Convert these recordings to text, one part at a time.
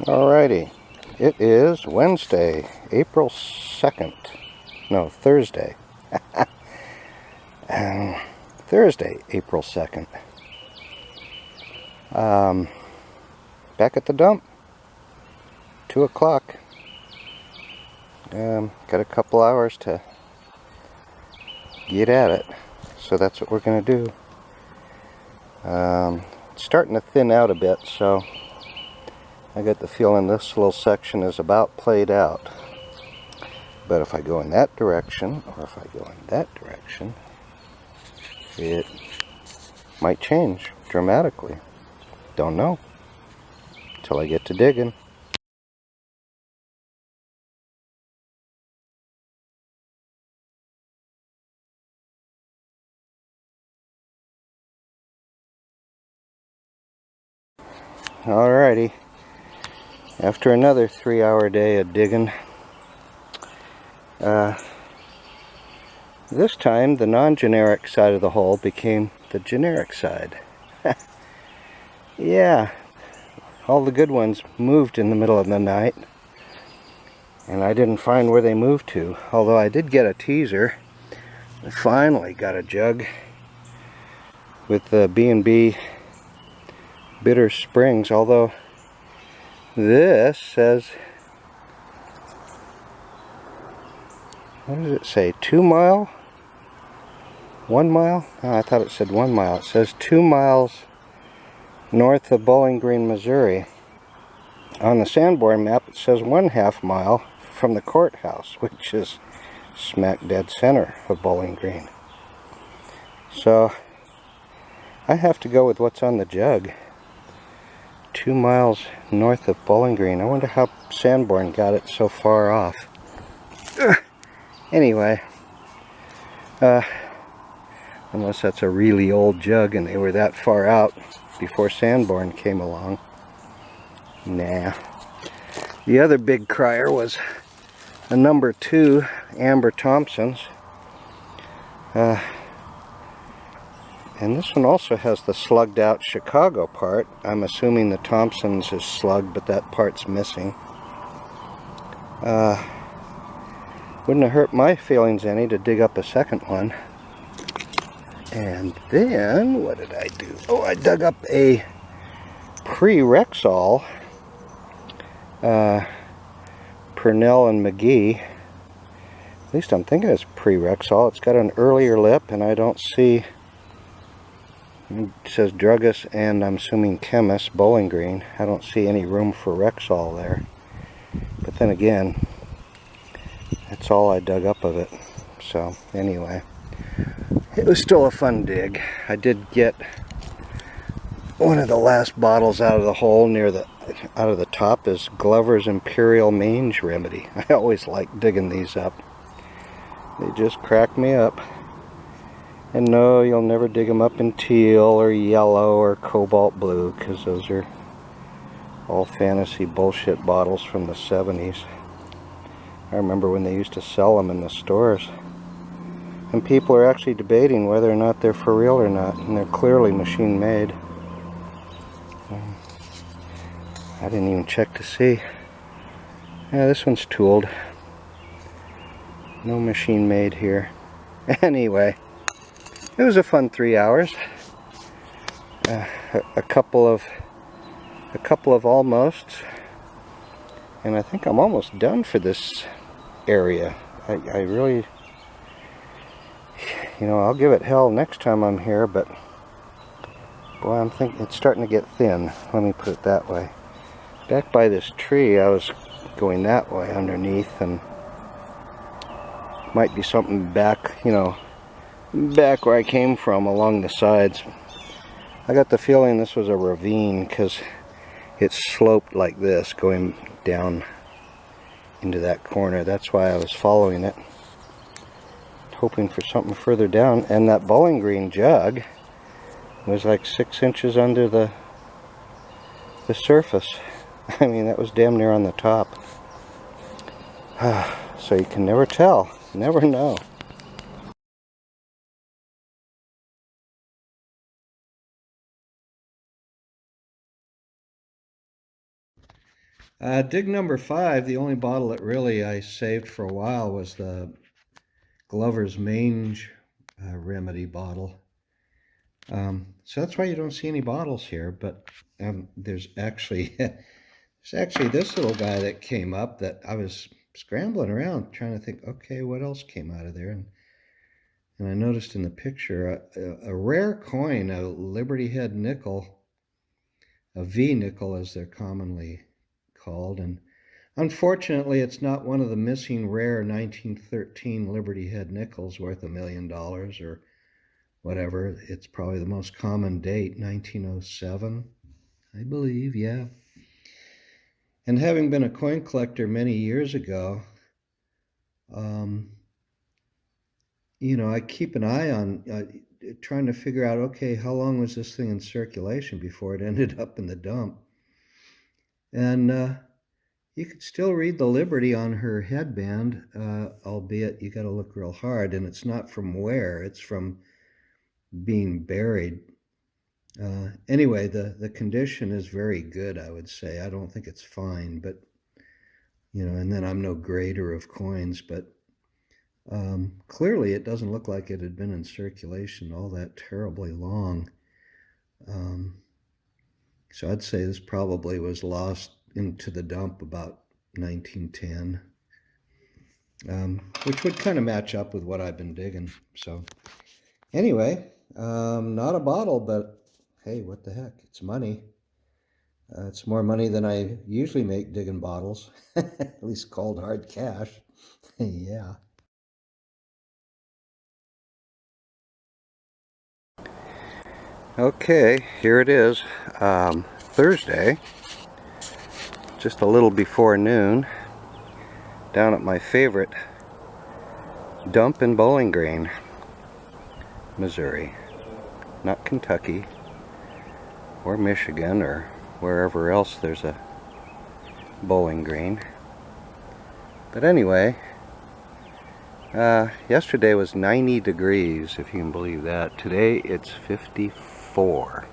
Alrighty, it is Wednesday, April 2nd. No, Thursday. Thursday, April 2nd. Back at the dump. 2 o'clock. Got a couple hours to get at it. So that's what we're going to do. It's starting to thin out a bit, so I get the feeling this little section is about played out. But if I go in that direction, or if I go in that direction, it might change dramatically. Don't know. Till I get to digging. Alrighty. After another 3-hour day of digging, this time the non-generic side of the hole became the generic side. Yeah, all the good ones moved in the middle of the night, and I didn't find where they moved to, although I did get a teaser. I finally got a jug with the B&B Bitter Springs, although this says, what does it say, 2 mile? 1 mile? Oh, I thought it said 1 mile. It says 2 miles north of Bowling Green, Missouri. On the Sanborn map it says 1/2 mile from the courthouse, which is smack dead center of Bowling Green. So I have to go with what's on the jug. 2 miles north of Bowling Green. I wonder how Sanborn got it so far off. Anyway, unless that's a really old jug and they were that far out before Sanborn came along. Nah. The other big crier was a number 2 Amber Thompson's. And this one also has the slugged out Chicago part. I'm assuming the Thompson's is slugged, but that part's missing. Wouldn't have hurt my feelings any to dig up a second one. And then, what did I do? Oh, I dug up a pre-Rexall Purnell and McGee. At least I'm thinking it's pre-Rexall. It's got an earlier lip, and I don't see, it says Druggists and I'm assuming Chemist, Bowling Green. I don't see any room for Rexall there. But then again, that's all I dug up of it. So anyway, it was still a fun dig. I did get one of the last bottles out of the hole near the out of the top is Glover's Imperial Mange Remedy. I always like digging these up. They just crack me up. And no, you'll never dig them up in teal or yellow or cobalt blue, because those are all fantasy bullshit bottles from the 70s. I remember when they used to sell them in the stores. And people are actually debating whether or not they're for real or not, and they're clearly machine made. I didn't even check to see. Yeah, this one's tooled. No machine made here. Anyway, it was a fun 3 hours. A couple of almosts, and I think I'm almost done for this area. I really, you know, I'll give it hell next time I'm here, but boy, I'm thinking it's starting to get thin. Let me put it that way. Back by this tree, I was going that way underneath, and might be something back, you know, back where I came from along the sides. I got the feeling this was a ravine because it sloped like this going down into that corner. That's why I was following it, hoping for something further down. And that Bowling Green jug was like 6 inches under the surface. I mean, that was damn near on the top. So you can never tell. Never know. Dig number 5, the only bottle that really I saved for a while was the Glover's Mange Remedy bottle. So that's why you don't see any bottles here, but there's actually this little guy that came up that I was scrambling around trying to think, okay, what else came out of there? And I noticed in the picture a rare coin, a Liberty Head nickel, a V nickel as they're commonly called, and unfortunately it's not one of the missing rare 1913 Liberty Head nickels worth $1 million or whatever. It's probably the most common date, 1907, I believe, yeah. And having been a coin collector many years ago, I keep an eye on trying to figure out, okay, how long was this thing in circulation before it ended up in the dump? And you could still read the Liberty on her headband, albeit you got to look real hard, and it's not from wear, it's from being buried. Anyway, the condition is very good, I would say. I don't think it's fine, but, and then I'm no grader of coins, but clearly it doesn't look like it had been in circulation all that terribly long. So I'd say this probably was lost into the dump about 1910, which would kind of match up with what I've been digging. So anyway, not a bottle, but hey, what the heck? It's money. It's more money than I usually make digging bottles, at least cold hard cash. Yeah. Okay, here it is, Thursday, just a little before noon, down at my favorite dump in Bowling Green, Missouri. Not Kentucky, or Michigan, or wherever else there's a Bowling Green. But anyway, yesterday was 90 degrees, if you can believe that. Today it's 54.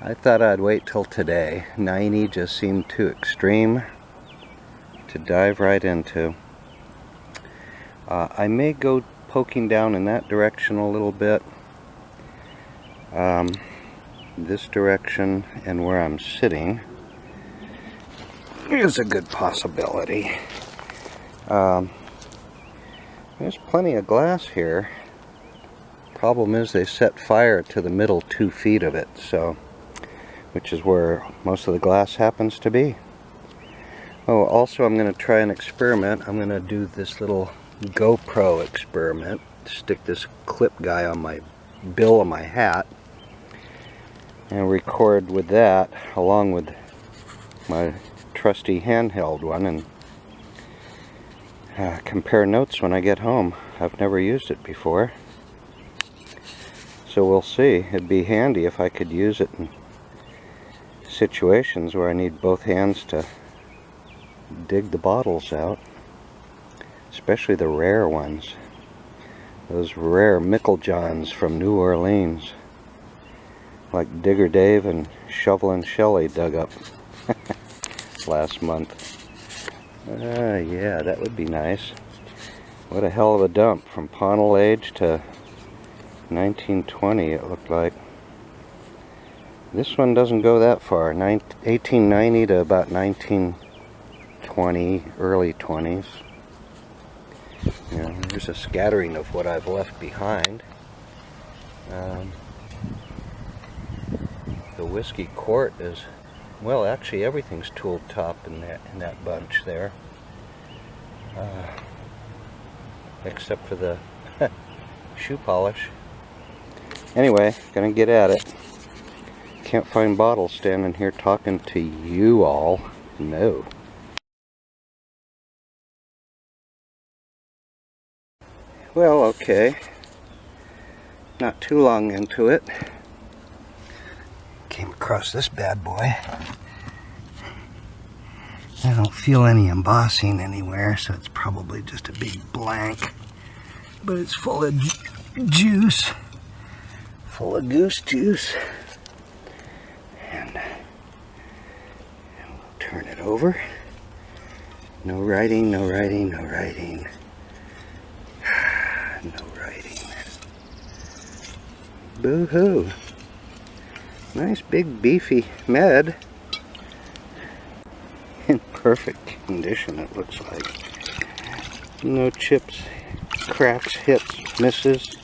I thought I'd wait till today. 90 just seemed too extreme to dive right into. I may go poking down in that direction a little bit. This direction and where I'm sitting is a good possibility. There's plenty of glass here. Problem is they set fire to the middle 2 feet of it, so which is where most of the glass happens to be. Oh, also I'm going to try an experiment. I'm going to do this little GoPro experiment. Stick this clip guy on my bill of my hat and record with that along with my trusty handheld one and compare notes when I get home. I've never used it before, so we'll see. It'd be handy if I could use it in situations where I need both hands to dig the bottles out, especially the rare ones, those rare Micklejohns from New Orleans, like Digger Dave and Shovelin' Shelley dug up last month. Yeah, that would be nice. What a hell of a dump, from Purnell age to 1920 it looked like. This one doesn't go that far, 1890 to about 1920, early 20s. There's a scattering of what I've left behind. The whiskey quart is, well, actually everything's tooled top in that bunch there, except for the shoe polish. Anyway, gonna get at it. Can't find bottles standing here talking to you all. No. Well, okay. Not too long into it, came across this bad boy. I don't feel any embossing anywhere, so it's probably just a big blank. But it's full of juice. Full of goose juice. And over. No writing, no writing, no writing. No writing. Boo-hoo. Nice big beefy med. In perfect condition, it looks like. No chips, cracks, hits, misses.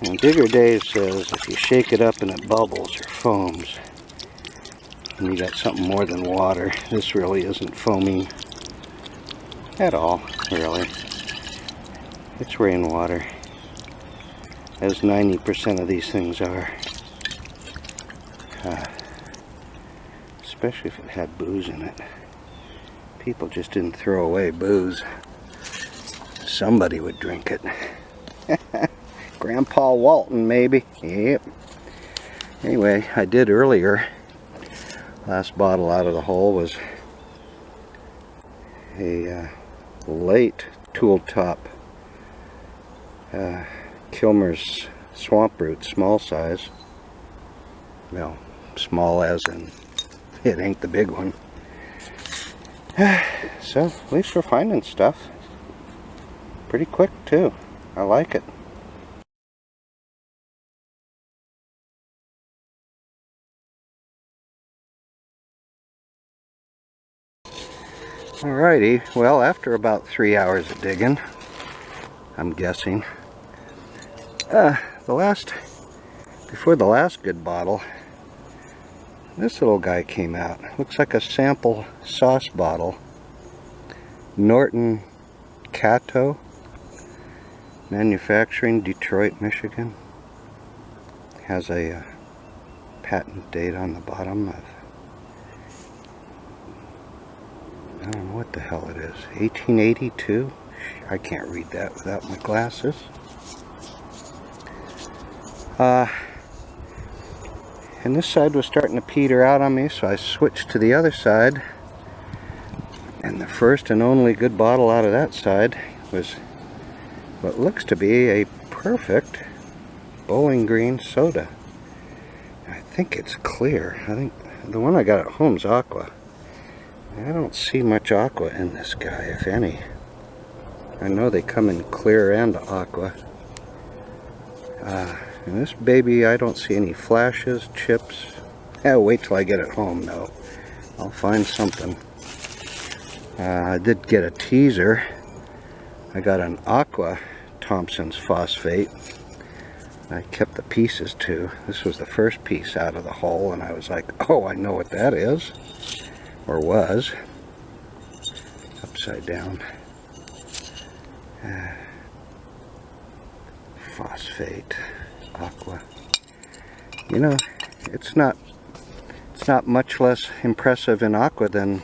And Digger Dave says if you shake it up and it bubbles or foams, and you got something more than water. This really isn't foaming at all, really. It's rainwater, as 90% of these things are. Especially if it had booze in it. People just didn't throw away booze. Somebody would drink it. Grandpa Walton, maybe. Yep. Anyway, I did earlier. Last bottle out of the hole was a late tool top Kilmer's swamp root, small size. Well, small as in it ain't the big one. So, at least we're finding stuff. Pretty quick, too. I like it. Alrighty, well, after about 3 hours of digging, I'm guessing, before the last good bottle, this little guy came out. Looks like a sample sauce bottle. Norton Cato Manufacturing, Detroit, Michigan. Has a patent date on the bottom of, I don't know what the hell it is, 1882? I can't read that without my glasses. And this side was starting to peter out on me, so I switched to the other side. And the first and only good bottle out of that side was what looks to be a perfect Bowling Green soda. I think it's clear. I think the one I got at home's aqua. I don't see much aqua in this guy, if any. I know they come in clear and aqua. And this baby, I don't see any flashes, chips. Wait till I get it home, though. I'll find something. I did get a teaser. I got an aqua Thompson's phosphate. I kept the pieces too. This was the first piece out of the hole, and I was like, oh, I know what that is. Or was. Upside down. Phosphate. Aqua. You know, it's not much less impressive in aqua than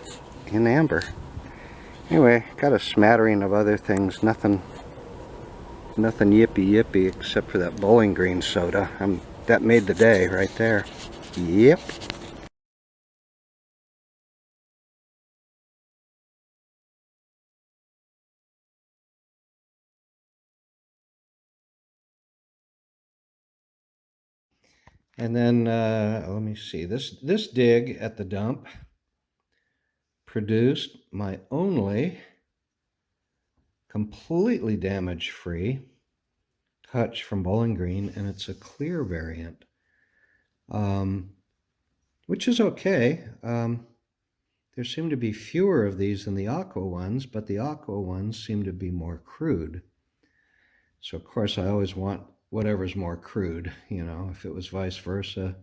in amber. Anyway, got a smattering of other things. Nothing yippee except for that Bowling Green soda. That made the day right there. Yep. And then, let me see, this dig at the dump produced my only completely damage-free hutch from Bowling Green, and it's a clear variant, which is okay. There seem to be fewer of these than the aqua ones, but the aqua ones seem to be more crude. So, of course, I always want whatever's more crude. You know, if it was vice versa,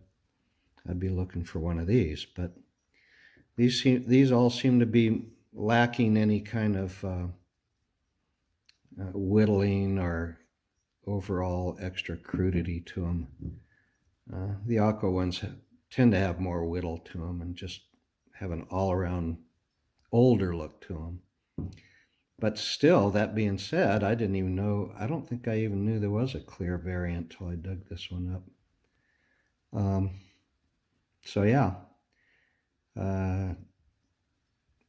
I'd be looking for one of these. But these all seem to be lacking any kind of whittling or overall extra crudity to them. The aqua ones tend to have more whittle to them and just have an all-around older look to them. But still, that being said, I don't think I even knew there was a clear variant till I dug this one up. So yeah,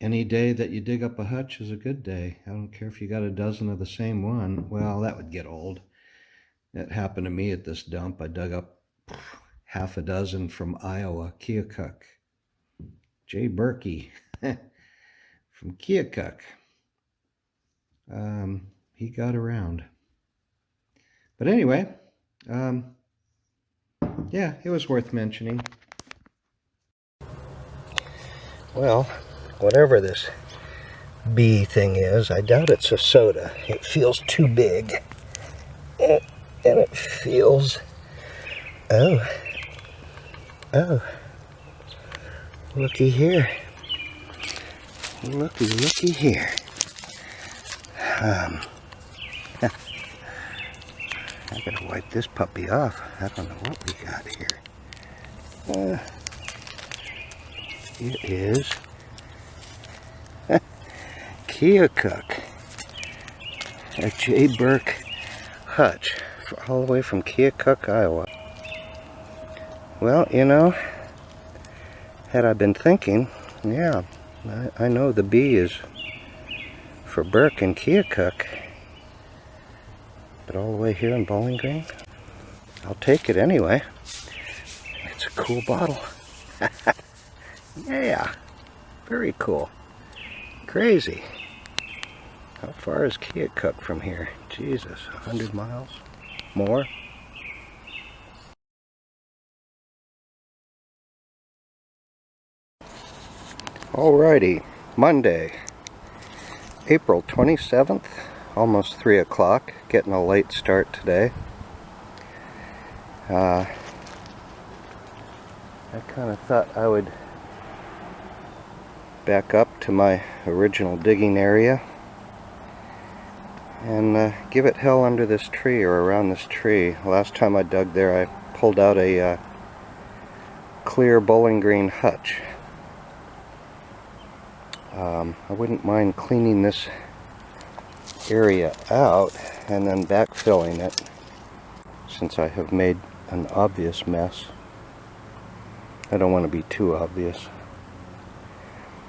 any day that you dig up a hutch is a good day. I don't care if you got a dozen of the same one. Well, that would get old. That happened to me at this dump. I dug up half a dozen from Iowa, Keokuk. Jay Berkey. from Keokuk. He got around. But anyway, yeah, it was worth mentioning. Well, whatever this bee thing is, I doubt it's a soda. It feels too big. And it feels... Oh, looky here. Looky here. I gotta wipe this puppy off. I don't know what we got here. It is Keokuk, a J. Burke hutch, all the way from Keokuk, Iowa. Well, you know, had I been thinking, yeah, I know the B is for Burke and Keokuk, but all the way here in Bowling Green, I'll take it anyway. It's a cool bottle. Yeah, very cool. Crazy. How far is Keokuk from here? Jesus, 100 miles? More? Alrighty, Monday, April 27th, almost 3 o'clock, getting a late start today. I kind of thought I would back up to my original digging area and give it hell under this tree, or around this tree. Last time I dug there, I pulled out a clear Bowling Green hutch. I wouldn't mind cleaning this area out and then backfilling it, since I have made an obvious mess. I don't want to be too obvious,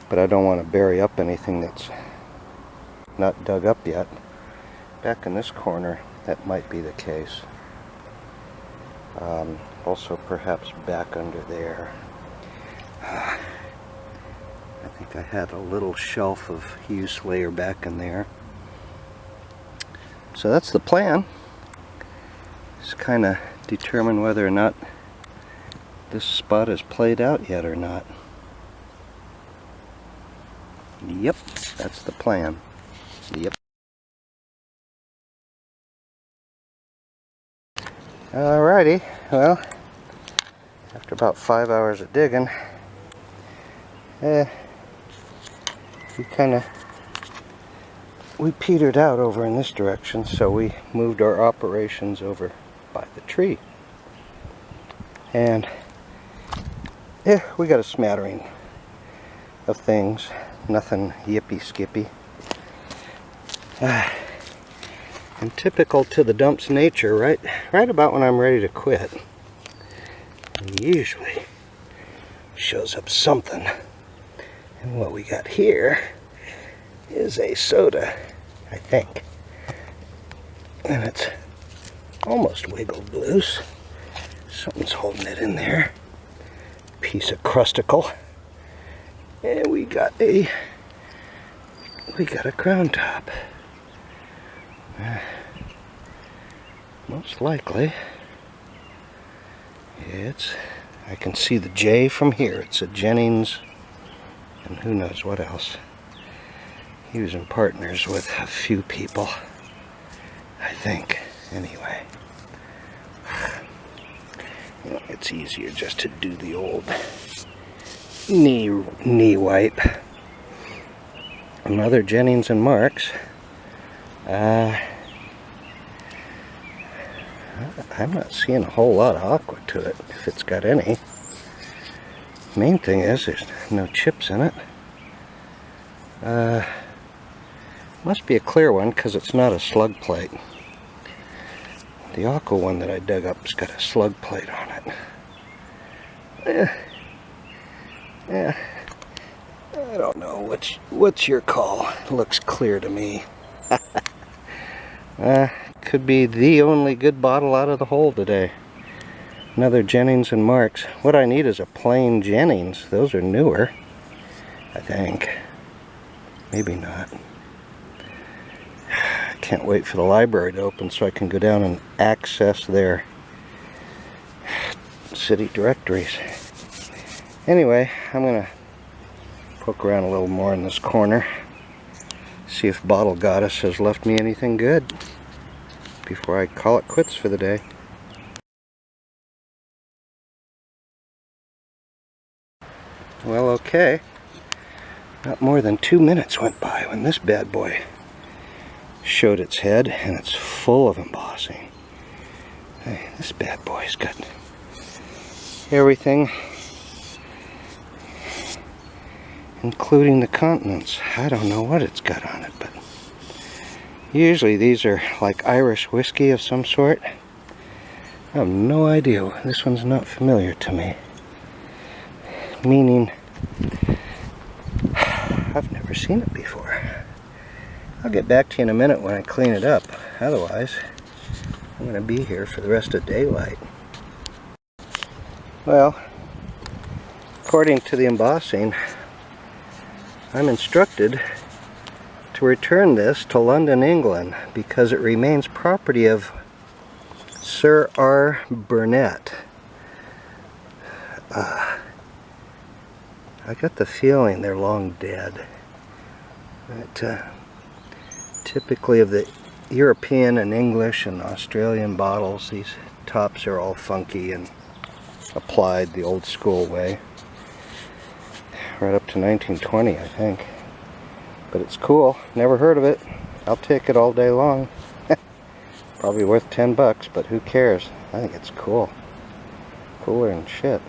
but I don't want to bury up anything that's not dug up yet. Back in this corner, that might be the case. Also perhaps back under there. I think I had a little shelf of use layer back in there. So that's the plan. Just kind of determine whether or not this spot is played out yet or not. Yep, that's the plan. Yep. Alrighty, well, after about 5 hours of digging, we petered out over in this direction, so we moved our operations over by the tree. And we got a smattering of things, nothing yippy skippy. And typical to the dump's nature, right about when I'm ready to quit, it usually shows up something. And what we got here is a soda, I think. And it's almost wiggled loose. Something's holding it in there. Piece of crusticle. And we got a crown top. Most likely I can see the J from here. It's a Jennings and who knows what else. He was in partners with a few people, I think. Anyway, you know, it's easier just to do the old knee wipe. Another Jennings and Marks. I'm not seeing a whole lot of aqua to it, if it's got any. Main thing is there's no chips in it. Must be a clear one because it's not a slug plate. The aqua one that I dug up's got a slug plate on it. Yeah, I don't know. What's your call? It looks clear to me. Could be the only good bottle out of the hole today. Another Jennings and Marks. What I need is a plain Jennings. Those are newer. I think. Maybe not. I can't wait for the library to open so I can go down and access their city directories. Anyway, I'm gonna poke around a little more in this corner, see if Bottle Goddess has left me anything good before I call it quits for the day. Well, okay. Not more than 2 minutes went by when this bad boy showed its head, and it's full of embossing. Hey, this bad boy's got everything, including the continents. I don't know what it's got on it, but usually these are like Irish whiskey of some sort. I have no idea. This one's not familiar to me. Meaning, I've never seen it before. I'll get back to you in a minute when I clean it up. Otherwise, I'm going to be here for the rest of daylight. Well, according to the embossing, I'm instructed to return this to London, England, because it remains property of Sir R. Burnett. I got the feeling they're long dead. But, typically of the European and English and Australian bottles, these tops are all funky and applied the old school way. Right up to 1920, I think. But it's cool. Never heard of it. I'll take it all day long. Probably worth 10 bucks, but who cares? I think it's cool. Cooler than shit.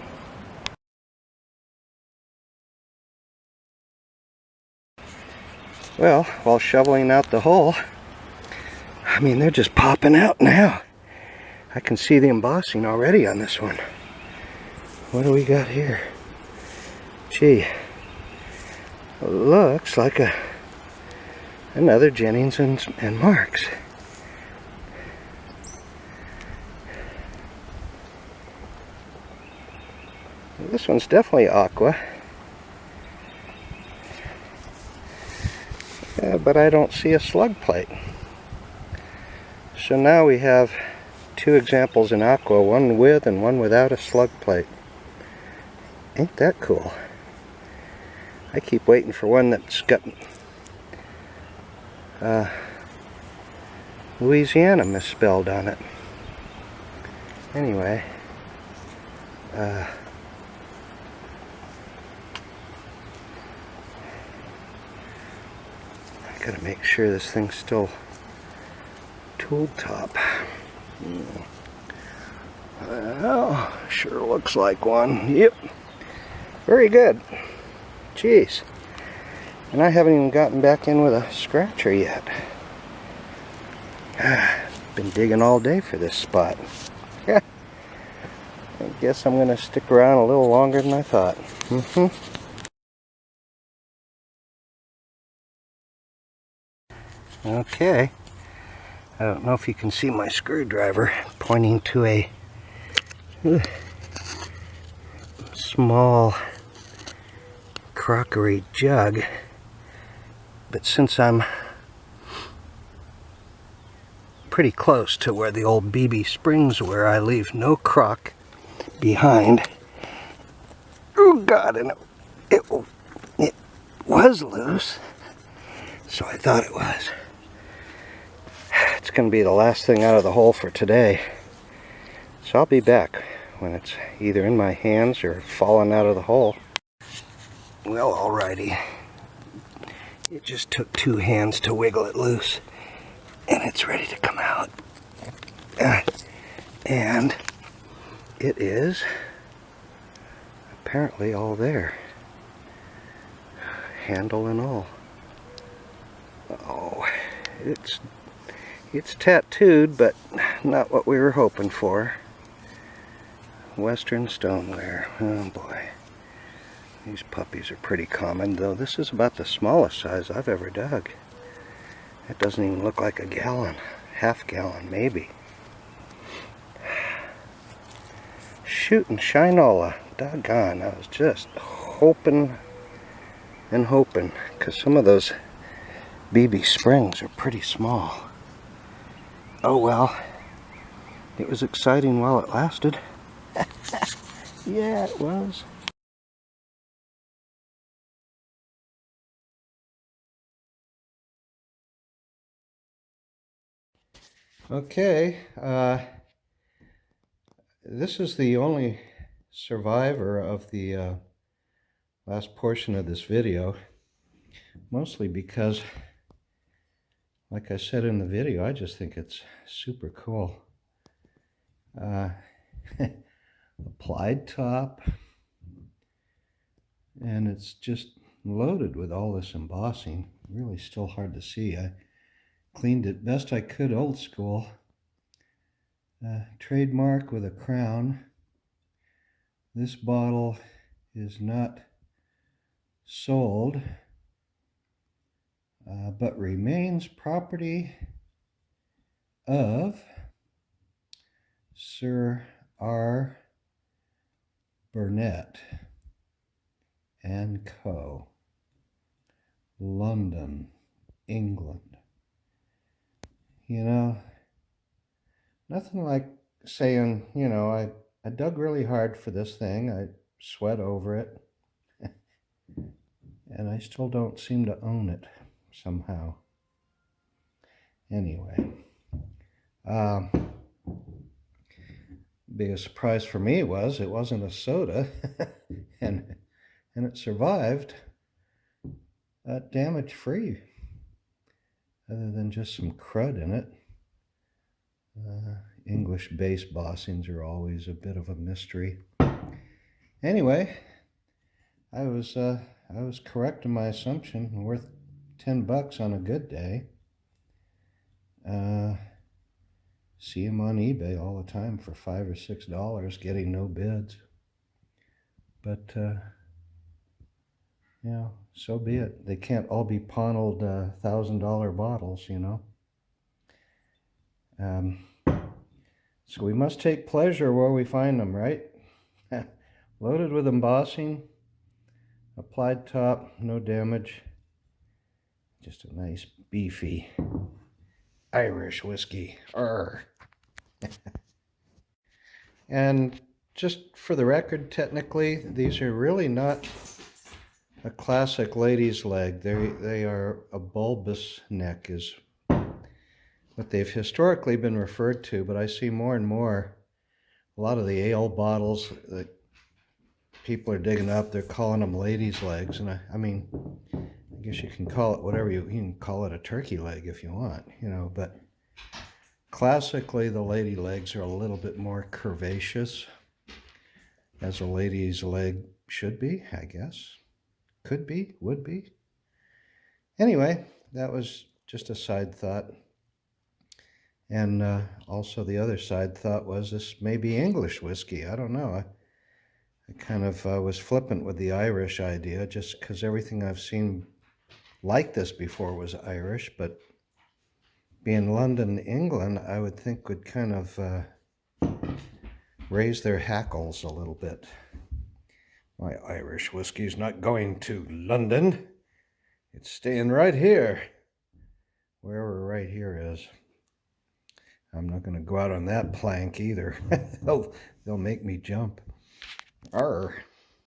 Well, while shoveling out the hole, I mean, they're just popping out now. I can see the embossing already on this one. What do we got here? Gee, looks like another Jennings and Marks. This one's definitely aqua. But I don't see a slug plate. So now we have two examples in aqua, one with and one without a slug plate. Ain't that cool? I keep waiting for one that's got Louisiana misspelled on it. Anyway, I gotta make sure this thing's still tool top. Well, sure looks like one. Yep. Very good. Jeez. And I haven't even gotten back in with a scratcher yet. Been digging all day for this spot. I guess I'm going to stick around a little longer than I thought. Okay. I don't know if you can see my screwdriver pointing to a small crockery jug, but since I'm pretty close to where the old BB springs were, I leave no crock behind. Oh God, and it was loose, so I thought it was. It's going to be the last thing out of the hole for today, so I'll be back when it's either in my hands or fallen out of the hole. Well, alrighty. It just took 2 hands to wiggle it loose, and it's ready to come out. And it is apparently all there. Handle and all. Oh, it's tattooed, but not what we were hoping for. Western stoneware. Oh boy. These puppies are pretty common, though this is about the smallest size I've ever dug. It doesn't even look like a gallon. Half gallon, maybe. Shooting Shinola. Doggone. I was just hoping and hoping, because some of those BB springs are pretty small. Oh well, it was exciting while it lasted. Yeah, it was. Okay, this is the only survivor of the last portion of this video, mostly because, like I said in the video, I just think it's super cool. Applied top, and it's just loaded with all this embossing. Really still hard to see. I cleaned it best I could old school. Trademark with a crown. This bottle is not sold, but remains property of Sir R. Burnett and Co., London, England. You know, nothing like saying, you know, I dug really hard for this thing. I sweat over it. And I still don't seem to own it somehow. Anyway, biggest surprise for me was it wasn't a soda, and it survived damage-free, other than just some crud in it. English base bossings are always a bit of a mystery. Anyway, I was correct in my assumption. Worth $10 on a good day. See them on eBay all the time for $5 or $6, getting no bids. But you know, so be it. They can't all be pawned $1,000 bottles, you know. So we must take pleasure where we find them, right? Loaded with embossing, applied top, no damage. Just a nice beefy Irish whiskey. Arr. And just for the record, technically, these are really not a classic lady's leg. They are a bulbous neck is what they've historically been referred to, but I see more and more, a lot of the ale bottles that people are digging up, they're calling them ladies' legs. And I mean, I guess you can call it whatever you can call it, a turkey leg if you want, you know, but classically the lady legs are a little bit more curvaceous, as a lady's leg should be, I guess. Could be, would be. Anyway, that was just a side thought. And also the other side thought was this may be English whiskey. I don't know. I kind of was flippant with the Irish idea, just because everything I've seen like this before was Irish, but being London, England, I would think would kind of raise their hackles a little bit. My Irish whiskey's not going to London. It's staying right here, wherever right here is. I'm not going to go out on that plank either. They'll make me jump. Arr.